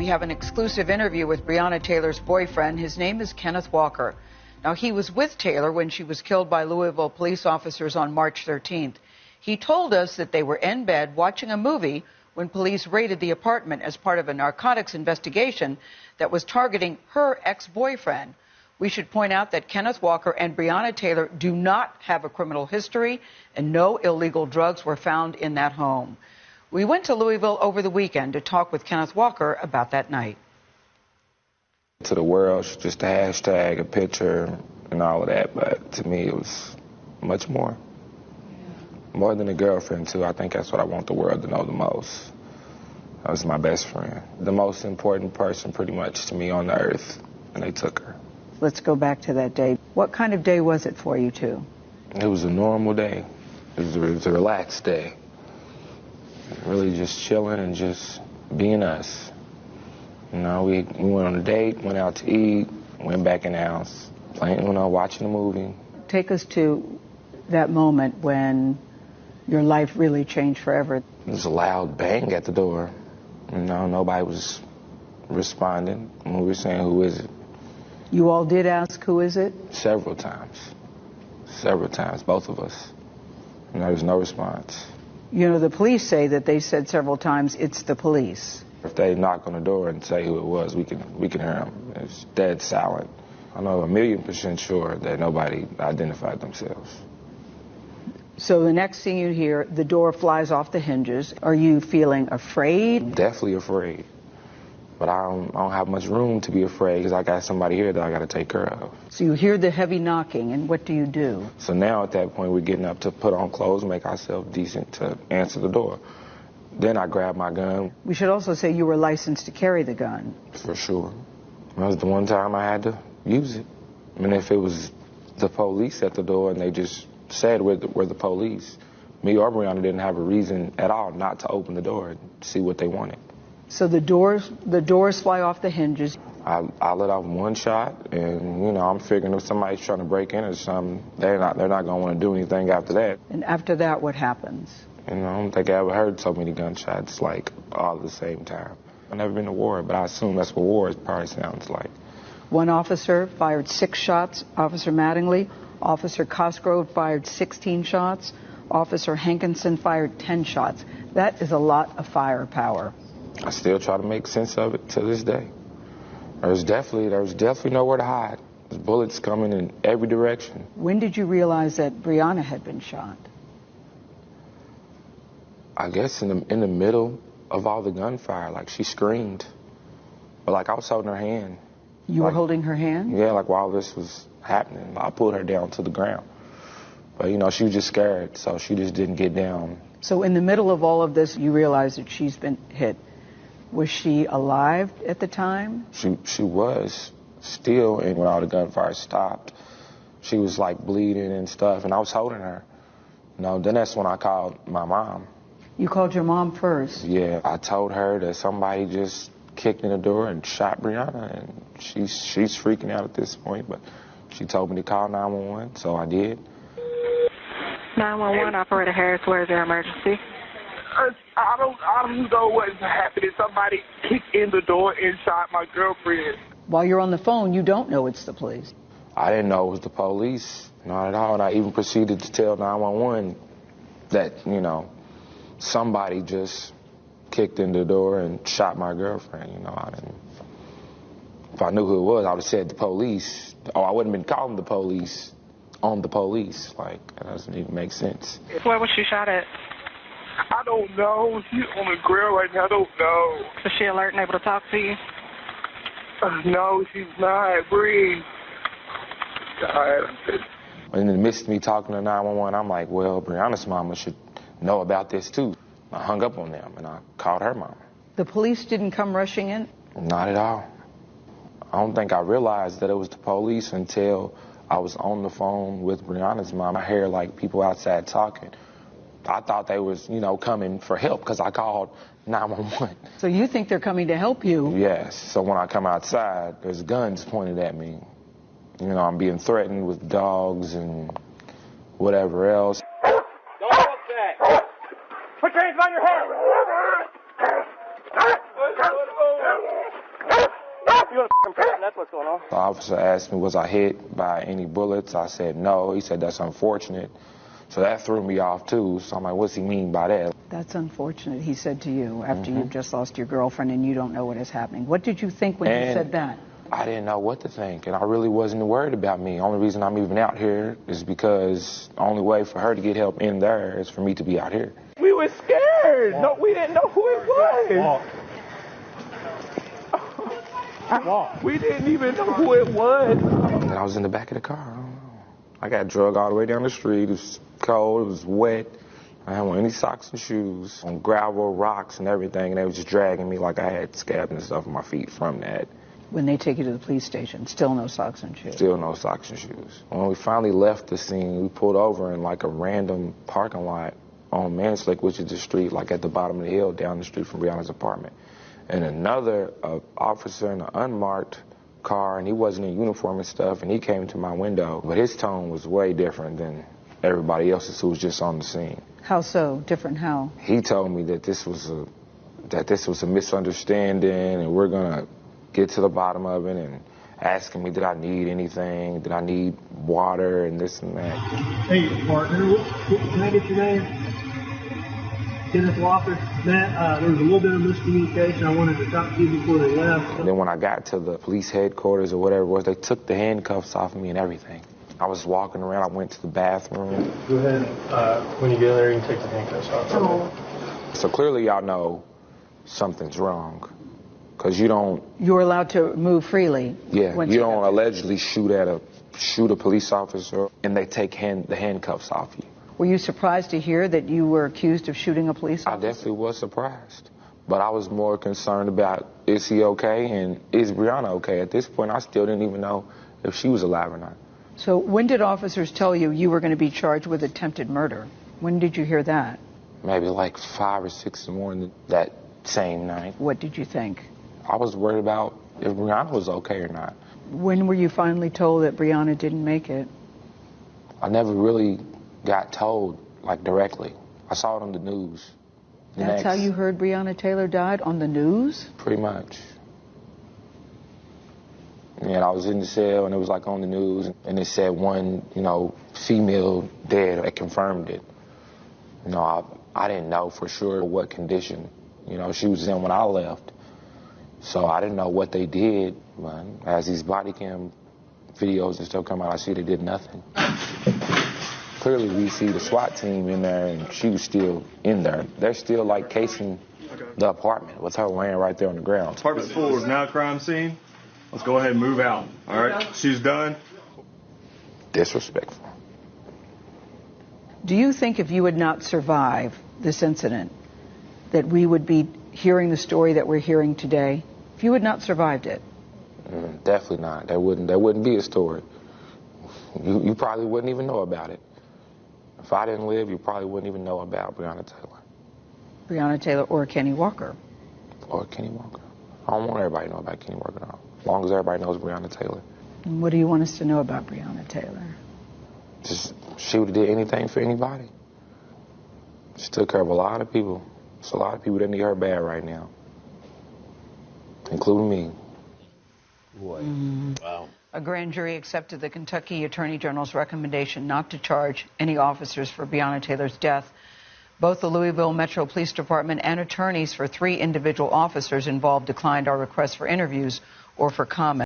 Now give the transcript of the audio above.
we have an exclusive interview with Breonna Taylor's boyfriend. His name is Kenneth Walker. Now, he was with Taylor when she was killed by Louisville police officers on March 13th. He told us that they were in bed watching a movie when police raided the apartment as part of a narcotics investigation that was targeting her ex-boyfriend. We should point out that Kenneth Walker and Breonna Taylor do not have a criminal history, and no illegal drugs were found in that home. We went to Louisville over the weekend to talk with Kenneth Walker about that night. To the world, it's just a hashtag, a picture, and all of that. But to me, it was much more. More than a girlfriend, too. I think that's what I want the world to know the most. That was my best friend. The most important person, pretty much, to me on the earth. And they took her. Let's go back to that day. What kind of day was it for you two? It was a normal day. It was a relaxed day. Really just chilling and just being us. You know, we went on a date, went out to eat, went back in the house, playing, watching a movie. Take us to that moment when your life really changed forever. There was a loud bang at the door. You know, nobody was responding when we were saying, "Who is it?" You all did ask, "Who is it?" Several times, both of us. And there was no response. You know, the police say that they said several times, "It's the police." If they knock on the door and say who it was, we can hear them. It's dead silent. I know 1,000,000% sure that nobody identified themselves. So the next thing you hear, the door flies off the hinges. Are you feeling afraid? Definitely afraid. But I don't have much room to be afraid because I got somebody here that I got to take care of. So you hear the heavy knocking, and what do you do? So now at that point, we're getting up to put on clothes, make ourselves decent to answer the door. Then I grab my gun. We should also say you were licensed to carry the gun. For sure. That was the one time I had to use it. I mean, if it was the police at the door and they just said we're the police, me or Breonna didn't have a reason at all not to open the door and see what they wanted. So the doors fly off the hinges. I let off one shot, and I'm figuring if somebody's trying to break in or something, they're not going to want to do anything after that. And after that, what happens? I don't think I ever heard so many gunshots like all at the same time. I've never been to war, but I assume that's what war probably sounds like. One officer fired 6 shots, Officer Mattingly. Officer Cosgrove fired 16 shots. Officer Hankinson fired 10 shots. That is a lot of firepower. I still try to make sense of it to this day. There's definitely nowhere to hide. There's bullets coming in every direction. When did you realize that Breonna had been shot? I guess in the middle of all the gunfire, like she screamed. But like I was holding her hand. You were holding her hand? Yeah, like while this was happening, I pulled her down to the ground. But she was just scared, so she just didn't get down. So in the middle of all of this, you realize that she's been hit. Was she alive at the time? She was still, and when all the gunfire stopped, she was like bleeding and stuff, and I was holding her. Then that's when I called my mom. You called your mom first? Yeah, I told her that somebody just kicked in the door and shot Breonna, and she's freaking out at this point, but she told me to call 911, so I did. 911, Operator Harris, where is your emergency? I don't know what's happening. Somebody kicked in the door and shot my girlfriend. While you're on the phone, you don't know it's the police. I didn't know it was the police, not at all, and I even proceeded to tell 911 that, somebody just kicked in the door and shot my girlfriend. If I knew who it was, I would have said the police. Oh, I wouldn't have been calling the police on the police. Like, that doesn't even make sense. Where was she shot at? I don't know. She's on the grill right now. I don't know. Is she alert and able to talk to you? No, she's not. Breathe. God. In the midst of me talking to 911, I'm like, well, Breonna's mama should know about this too. I hung up on them and I called her mama. The police didn't come rushing in? Not at all. I don't think I realized that it was the police until I was on the phone with Breonna's mom. I hear like people outside talking. I thought they was, coming for help because I called 911. So you think they're coming to help you? Yes. So when I come outside, there's guns pointed at me. I'm being threatened with dogs and whatever else. Don't look back. Put your hands behind your head. You in a prison, that's what's going on. The officer asked me, was I hit by any bullets? I said no. He said, that's unfortunate. So that threw me off, too. So I'm like, what's he mean by that? That's unfortunate, he said to you, after you've just lost your girlfriend and you don't know what is happening. What did you think when he said that? I didn't know what to think, and I really wasn't worried about me. The only reason I'm even out here is because the only way for her to get help in there is for me to be out here. We were scared. No, we didn't know who it was. We didn't even know who it was. And I was in the back of the car. I don't know. I got drugged all the way down the street. It was cold. It was wet. I didn't want any socks and shoes on gravel, rocks, and everything. And they were just dragging me like I had scabs and stuff on my feet from that. When they take you to the police station, still no socks and shoes? Still no socks and shoes. When we finally left the scene, we pulled over in like a random parking lot on Manslick, which is the street like at the bottom of the hill down the street from Breona's apartment. And another officer in an unmarked car, and he wasn't in uniform and stuff, and he came to my window. But his tone was way different than everybody else's who was just on the scene. How so? Different how? He told me that this was a misunderstanding, and we're gonna get to the bottom of it, and asking me, did I need anything? Did I need water and this and that? Hey, partner, can I get your name? Kenneth Walker. Matt, there was a little bit of miscommunication. I wanted to talk to you before they left. And then when I got to the police headquarters or whatever it was, they took the handcuffs off of me and everything. I was walking around. I went to the bathroom. Go ahead. When you get there, you can take the handcuffs off. So clearly y'all know something's wrong. Because you don't... You're allowed to move freely. Yeah, you don't allegedly shoot a police officer and they take the handcuffs off you. Were you surprised to hear that you were accused of shooting a police officer? I definitely was surprised. But I was more concerned about, is he okay and is Breona okay? At this point, I still didn't even know if she was alive or not. So when did officers tell you you were going to be charged with attempted murder? When did you hear that? Maybe like 5 or 6 in the morning that same night. What did you think? I was worried about if Breona was okay or not. When were you finally told that Breona didn't make it? I never really got told, like, directly. I saw it on the news. That's how you heard Breonna Taylor died? On the news? Pretty much. And I was in the cell, and it was, like, on the news, and it said one, female dead. It confirmed it. I didn't know for sure what condition, she was in when I left. So I didn't know what they did, but as these body cam videos and stuff come out, I see they did nothing. Clearly, we see the SWAT team in there, and she was still in there. They're still, like, casing the apartment with her laying right there on the ground. Apartment 4 is now a crime scene. Let's go ahead and move out. All right? She's done. Disrespectful. Do you think if you would not survive this incident, that we would be hearing the story that we're hearing today? If you had not survived it? Definitely not. There wouldn't be a story. You probably wouldn't even know about it. If I didn't live, you probably wouldn't even know about Breonna Taylor. Breonna Taylor or Kenny Walker? Or Kenny Walker. I don't want everybody to know about Kenny Walker now. As long as everybody knows Breonna Taylor. And what do you want us to know about Breonna Taylor? Just, she would have did anything for anybody. She took care of a lot of people. There's a lot of people that need her bad right now. Including me. Boy. Wow. A grand jury accepted the Kentucky Attorney General's recommendation not to charge any officers for Breonna Taylor's death. Both the Louisville Metro Police Department and attorneys for 3 individual officers involved declined our request for interviews or for comment.